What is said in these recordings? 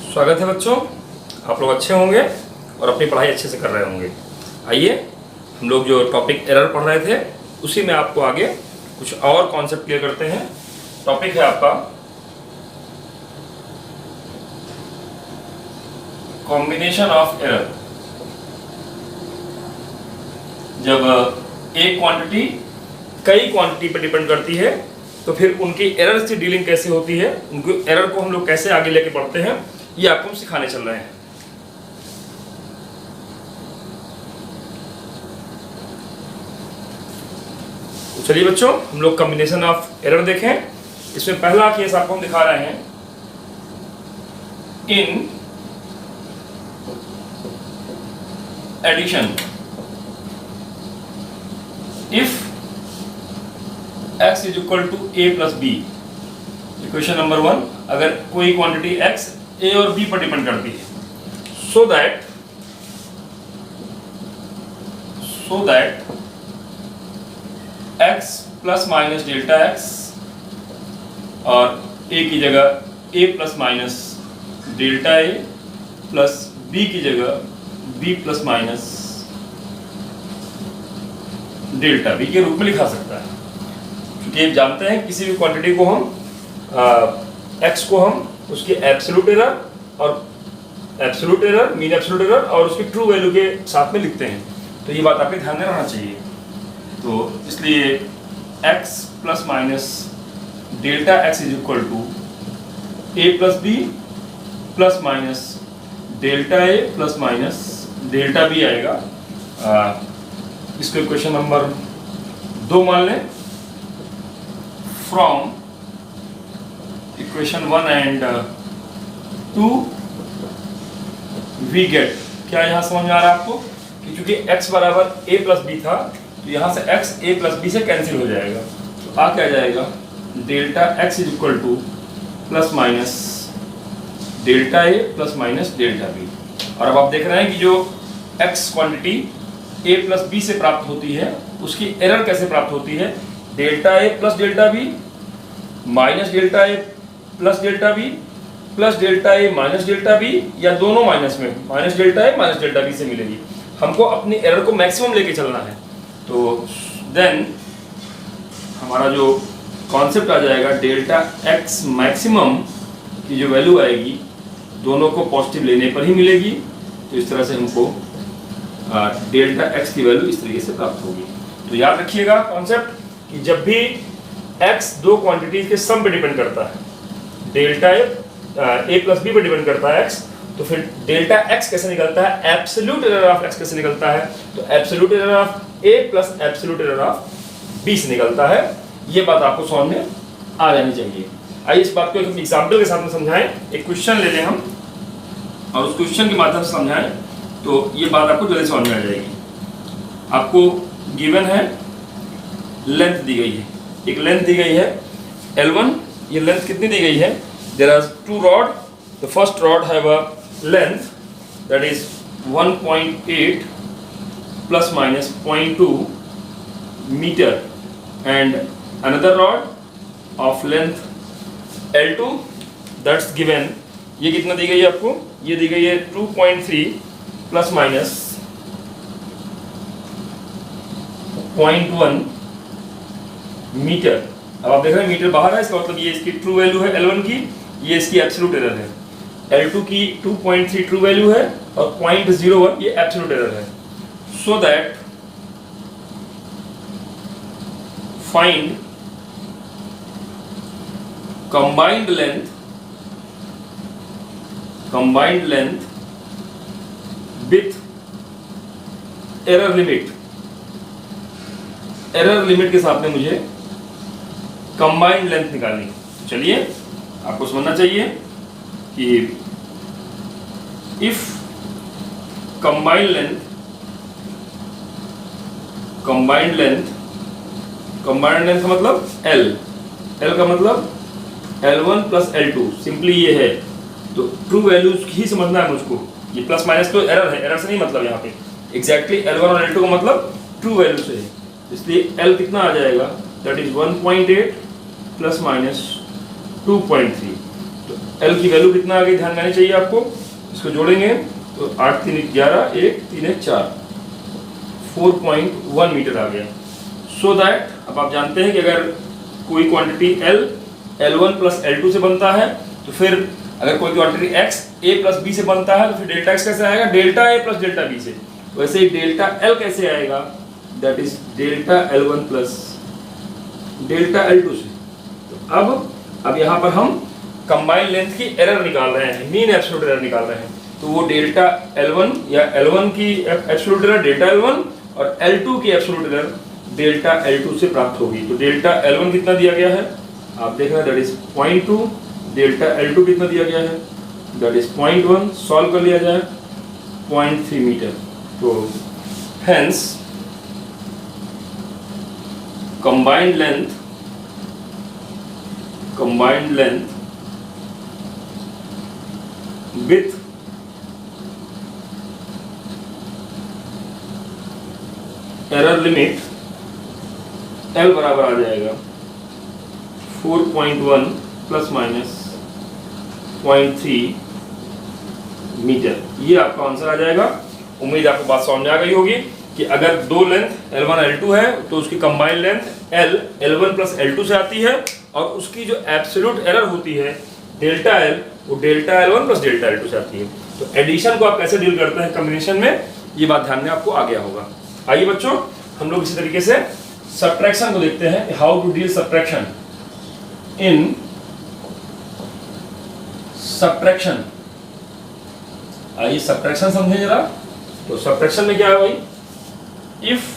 स्वागत है बच्चों। आप लोग अच्छे होंगे और अपनी पढ़ाई अच्छे से कर रहे होंगे। आइए हम लोग जो टॉपिक एरर पढ़ रहे थे उसी में आपको आगे कुछ और कॉन्सेप्ट क्लियर करते हैं। टॉपिक है आपका कॉम्बिनेशन ऑफ एरर। जब एक क्वांटिटी कई क्वांटिटी पर डिपेंड करती है तो फिर उनकी एरर से डीलिंग कैसे होती है, उनकी एरर को हम लोग कैसे आगे लेके बढ़ते हैं, ये आपको हम सिखाने चल रहे हैं। तो चलिए बच्चों हम लोग कॉम्बिनेशन ऑफ एरर देखें। इसमें पहला केस आपको हम दिखा रहे हैं। In addition if x is equal to a plus b. Equation number 1, अगर कोई क्वांटिटी x a और b पर डिपेंड करती है so that x plus minus delta x और a की जगह a plus minus delta a plus b की जगह b plus minus delta b के रूप में लिखा सकता है। क्योंकि आप जानते हैं किसी भी क्वांटिटी को हम x को हम उसके एब्सोल्यूट एरर और मीन एब्सोल्यूट एरर और उसकी ट्रू वैल्यू के साथ में लिखते हैं। तो ये बात आपके ध्यान में रहना चाहिए। तो इसलिए x plus minus delta x is equal to a plus b plus minus delta a plus minus delta b आएगा। इसको इक्वेशन नंबर 2 मान लें। From equation 1 and 2 we get, क्या यहाँ समझ में आ रहा है आपको कि चूंकि x बराबर a प्लस बी था तो यहाँ से x a प्लस बी से कैंसिल हो जाएगा। तो आ क्या जाएगा, delta x is equal two plus minus delta a plus minus delta b। और अब आप देख रहे हैं कि जो x quantity a plus b से प्राप्त होती है उसकी एरर कैसे प्राप्त होती है, delta a plus delta b minus delta a plus delta b plus delta a minus delta b, या दोनों माइनस में minus delta a minus delta b से मिलेगी। हमको अपनी एरर को मैक्सिमम लेके चलना है। तो देन हमारा जो कॉन्सेप्ट आ जाएगा डेल्टा x मैक्सिमम की जो वैल्यू आएगी दोनों को पॉजिटिव लेने पर ही मिलेगी। तो इस तरह से हमको डेल्टा x की वैल्यू इस तरीके से प्राप्त होगी। तो याद रखिएगा कॉन्सेप्ट कि जब भी x दो क्वांटिटीज के सम पे डिपेंड करता है, डेल्टा a प्लस b पे डिपेंड करता है x, तो फिर डेल्टा x कैसे निकलता है, एब्सोल्यूट एरर ऑफ x कैसे निकलता है, तो absolute error of a plus absolute error of b से निकलता है। ये बात आपको समझ में आ जानी चाहिए। आइए इस बात को एक एग्जाम्पल के साथ में समझाएं। एक क्वेश्चन ले लें हम और उस क्वेश्चन के माध्यम से समझाएं तो ये बात आपको जल्दी समझ में आ जाएगी। आपको गिवन है, लेंथ दी गई है, एक लेंथ दी गई है L1। ये लेंथ कितनी दी गई है, there are two rod. The first rod have a length that is 1.8 plus minus 0.2 metre and another rod of length L2 that's given. ये कितना दी गई है आपको, ये दी गई है 2.3 प्लस माइनस 0.1 मीटर। अब आप देख रहे हैं मीटर बाहर है, इसका मतलब ये इसकी ट्रू वैल्यू है L1 की, ये इसकी एब्सोल्यूट एरर है। L2 की 2.3 ट्रू वैल्यू है और 0.01 ये एब्सोल्यूट एरर है। So that find combined length with error limit। Error limit के साथ में मुझे कंबाइंड लेंथ निकालनी। चलिए आपको समझना चाहिए कि इफ कंबाइंड लेंथ का मतलब L का मतलब L1 प्लस L2, सिंपली ये है। तो ट्रू वैल्यूज ही समझना है मुझको। ये प्लस माइनस तो एरर है, एरर से नहीं मतलब यहाँ पे एग्जैक्टली L1 और L2 का मतलब ट्रू वैल्यू से है। इसलिए L कितना आ जाएगा, दैट इज 1.8 प्लस माइनस 2.3। तो L की वैल्यू कितना आ गई ध्यान में आनी चाहिए आपको। इसको जोड़ेंगे तो 8 3 11 1 3 1 4 4.1 मीटर आ गया। सो दैट अब आप जानते हैं कि अगर कोई quantity L L1 plus L2 से बनता है तो फिर अगर कोई quantity X A plus B से बनता है तो फिर डेल्टा X कैसे आएगा, delta A plus delta B से। वैसे ही डेल्टा L कैसे आएगा, that is delta L1 plus delta L2 से। तो अब यहाँ पर हम कंबाइंड लेंथ की एरर निकाल रहे हैं, मीन एब्सोल्यूट एरर निकाल रहे हैं। तो वो डेल्टा L1 या L1 की एब्सोल्यूट एरर डेल्टा L1 और L2 की एब्सोल्यूट एरर डेल्टा L2 से प्राप्त होगी। तो डेल्टा L1 कितना दिया गया है आप देख रहे हैं, दैट इज 0.2। डेल्टा L2 कितना दिया गया है, दैट इज 0.1। सॉल्व कर लिया जाए 0.3 मीटर। तो hence combined length with error limit L बराबर आ जाएगा 4.1 प्लस माइनस 0.3 मीटर। ये आपका आंसर आ जाएगा। उम्मीद आपको बात समझ में आ गई होगी कि अगर दो लेंथ L1 L2 है तो उसकी combined length L1 plus L2 से आती है और उसकी जो एब्सोल्यूट एरर होती है डेल्टा L वो delta L1 plus delta L2 से आती है। तो एडिशन को आप कैसे डील करते हैं कॉम्बिनेशन में, ये बात ध्यान में आपको आ गया होगा। आइए बच्चों हम लोग इसी तरीके से सब्ट्रैक्शन को देखते हैं, how to deal subtraction in subtraction. आइए सब्ट्रैक्शन समझें जरा। तो सब्ट्रैक्शन में क्या है भाई, if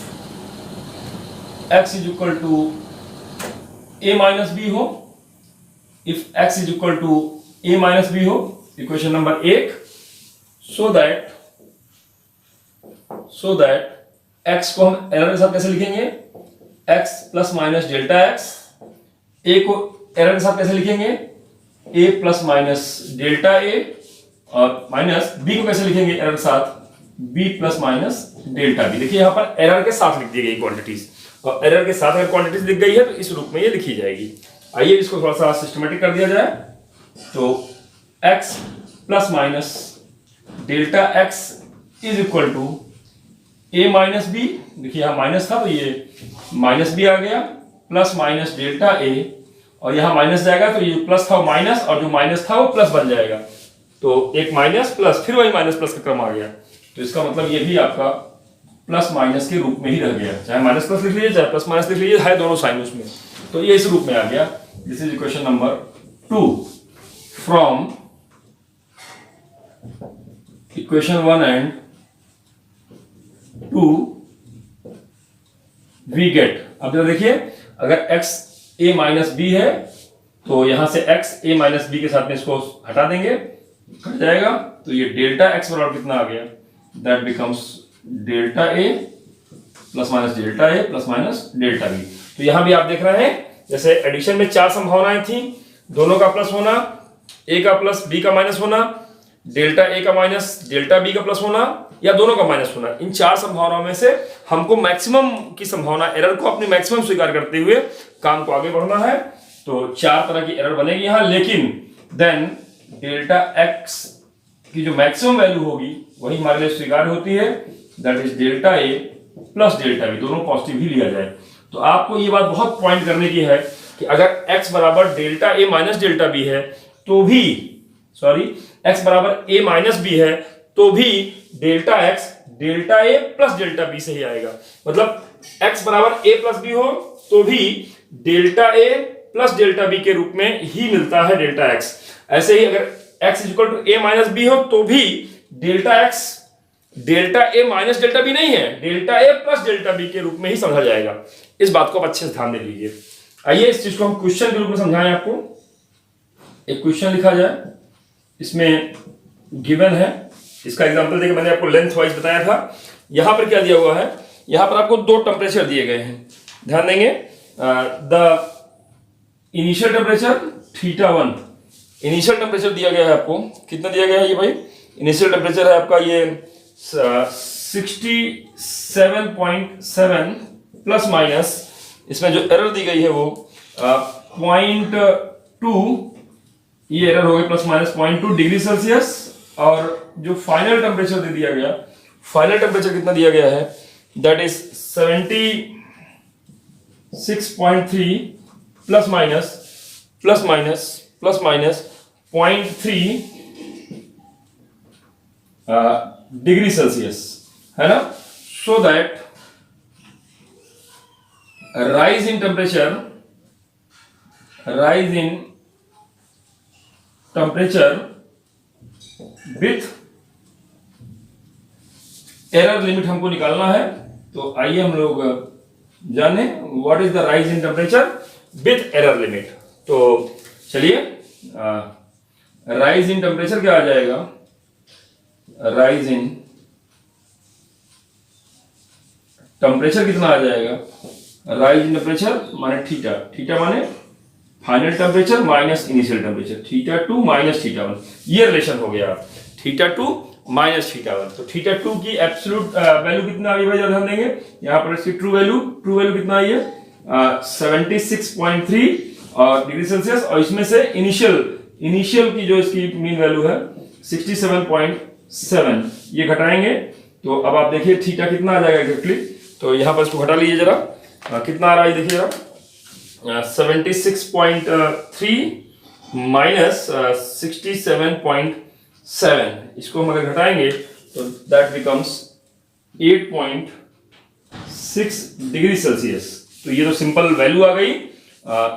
x is equal to a minus B हो, if x is equal to a minus B हो, equation number 1, so that x को हम एरर के साथ कैसे लिखेंगे, x plus minus delta x। a को एरर के साथ कैसे लिखेंगे, a plus minus delta a, और माइनस b को कैसे लिखेंगे एरर के साथ, b plus minus delta b। देखिए यहाँ पर एरर के साथ लिख दी गई क्वांटिटीज, और एरर के साथ अगर क्वांटिटीज लिख गई है तो इस रूप में ये लिखी जाएगी। आइए इसको थोड़ा सा सिस्टमेटिक कर दिया जाए। तो x plus minus delta x is equal to a minus b. देखिए यहाँ माइनस था तो ये माइनस बी आ गया, प्लस माइनस डेल्टा a, और यहाँ माइनस जाएगा तो ये प्लस था माइनस, और जो माइनस था वो प्लस बन जाएगा। तो एक माइनस प्लस फिर वही माइनस प्लस का क्रम आ गया। तो इसका मतलब ये भी आपका प्लस माइनस के रूप में ही रह गया, चाहे माइनस प्लस लिख लीजिए चाहे प्लस माइनस लिख लीजिए, है दोनों साइन उसमें। तो ये इस रूप में आ गया। This is equation number 2 from equation 1 and 2 we get. अब जरा देखिए, अगर x a माइनस बी है तो यहां से x a माइनस बी के साथ में इसको हटा देंगे, कट जाएगा। तो ये डेल्टा x बराबर कितना आ गया, that becomes delta a plus minus delta a plus minus delta b। तो यहां भी आप देख रहे हैं जैसे एडिशन में 4 संभावनाएं थी, दोनों का प्लस होना, a का प्लस b का माइनस होना, डेल्टा a का माइनस डेल्टा b का प्लस होना, या दोनों का माइनस होना। इन 4 संभावनाओं में से हमको मैक्सिमम की संभावना, एरर को अपनी मैक्सिमम स्वीकार करते हुए काम को आगे बढ़ना है। तो 4 तरह की एरर बनेगी यहां, लेकिन देन डेल्टा x की जो मैक्सिमम वैल्यू होगी वही हमारे लिए स्वीकार होती है, that is delta a plus delta b, दोनों पॉजिटिव ही लिया जाए। तो आपको ये बात बहुत पॉइंट करने की है कि अगर x बराबर delta a minus delta b है तो भी, सॉरी, x बराबर a माइनस b है तो भी delta x delta a plus delta b से ही आएगा। मतलब x बराबर a प्लस b हो तो भी delta a plus delta b के रूप में ही मिलता है डेल्टा x। ऐसे ही अगर x is equal to a minus b हो तो भी delta x delta a minus delta b नहीं है, delta a plus delta b के रूप में ही समझा जाएगा। इस बात को आप अच्छे से ध्यान दे लीजिए। आइए इस चीज को हम क्वेश्चन के रूप में समझाएं आपको। एक क्वेश्चन लिखा जाए, इसमें गिवन है, इसका एग्जांपल देखिए, मैंने आपको लेंथ वाइज बताया था। यहां पर क्या दिया हुआ है, यहां पर आपको 2 टेम्परेचर दिए गए हैं, ध्यान देंगे। The initial temperature θ1, initial temperature दिया गया है आपको, कितना दिया गया है ये भाई, इनिशियल टेम्परेचर है आपका ये 67.7 प्लस माइनस, इसमें जो एरर दी गई है वो 0.2 ये एरर हो गई प्लस माइनस 0.2 डिग्री सेल्सियस। और जो फाइनल टेम्परेचर दे दिया गया, फाइनल टेम्परेचर कितना दिया गया है, that is 76.3 plus minus 0.3 degree Celsius, है ना। So that rise in temperature with error limit हमको निकालना है। तो आइए हम लोग जाने what is the rise in temperature with error limit. तो चलिए, राइज इन टेम्परेचर क्या आ जाएगा, राइज इन टेम्परेचर कितना आ जाएगा, राइज इन टेम्परेचर माने थीटा, थीटा माने final temperature minus initial temperature, theta 2 minus theta 1, ये रिलेशन हो गया थीटा 2 माइनस थीटा 1। तो थीटा 2 की एब्सोल्यूट वैल्यू कितना आ गई भाई, ध्यान देंगे यहाँ पर इसकी ट्रू वैल्यू कितना आई है 76.3 और डिग्री सेल्सियस, और इसमें से इनिशियल की जो इसकी मीन वैल्यू है 67.7, ये घटाएंगे तो अब आप देखिए थीटा कितना आ जाएगा एग्जैक्टली। तो यहाँ पर इसको घटा लीजिए जरा, कितना आ रहा है देखिए जरा, 76.3 माइनस 67.7, इसको हम अगर घटाएंगे तो दैट बिकम्स 8.6 डिग्री सेल्सियस। तो ये तो सिंपल वैल्यू आ गई।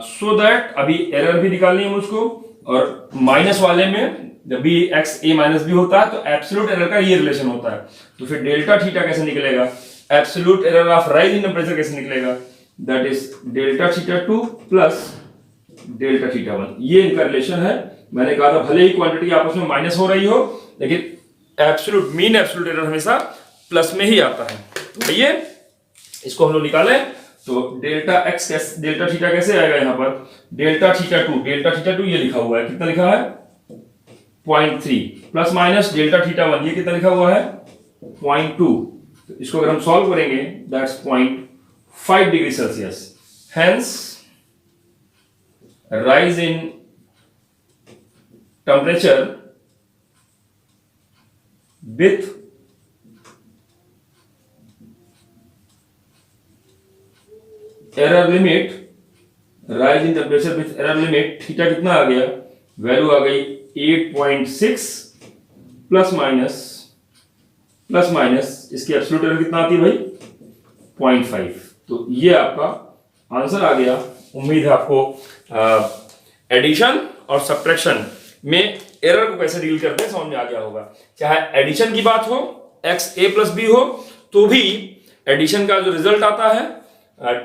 सो दैट अभी एरर भी निकालनी है मुझको, और माइनस वाले में जब भी एक्स ए माइनस बी होता है तो एब्सोल्यूट एरर का ये रिलेशन होता है। तो फिर डेल्टा थीटा कैसे निकलेगा, absolute error of rise in temperature कैसे निकलेगा, that is delta theta 2 plus delta theta 1, ये इनका रिलेशन है। मैंने कहा था भले ही क्वांटिटी आपस में माइनस हो रही हो, लेकिन एब्सोल्यूट मीन एब्सोल्यूट एरर हमेशा प्लस में ही आता है। तो ये इसको हम लोग निकालें तो डेल्टा एक्स डेल्टा थीटा कैसे आएगा, यहाँ पर डेल्टा थीटा 2 ये लिखा हुआ है, कितना लिखा है 0.3 प्लस माइनस डेल्टा थीटा 1, ये कितना लिखा हुआ है 0.2। तो इसको अगर हम सॉल्व करेंगे that's 0.5 degree Celsius. Hence rise in temperature with error limit, rise in temperature with error limit, theta कितना आ गया, वैल्यू आ गई 8.6 प्लस माइनस इसकी एब्सोल्यूट एरर कितना आती है भाई 0.5। तो ये आपका आंसर आ गया। उम्मीद है आपको एडिशन और सब्ट्रैक्शन में एरर को कैसे डील करते हैं समझ में आ गया होगा। चाहे एडिशन की बात हो, एक्स ए प्लस बी हो, तो भी एडिशन का जो रिजल्ट आता है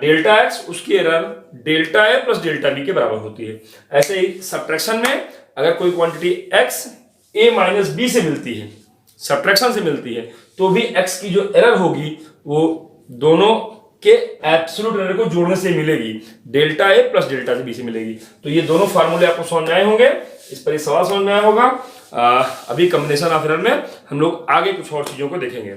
डेल्टा एक्स, उसकी error delta A plus delta B के बराबर होती है। ऐसे ही सब्ट्रैक्शन में अगर कोई क्वांटिटी एक्स ए माइनस बी से मिलती है, सब्ट्रैक्शन से मिलती है, तो भी एक्स की जो एरर होगी वो दोनों के एब्सोल्यूट एरर को जोड़ने से मिलेगी, delta A plus delta B से मिलेगी। तो ये दोनों फार्मूले आपको समझ में आए होंगे, इस पर एक सवाल समझ में आया होगा। अभी कॉम्बिनेशन ऑफ एरर में हम लोग आगे कुछ और चीजों को देखेंगे।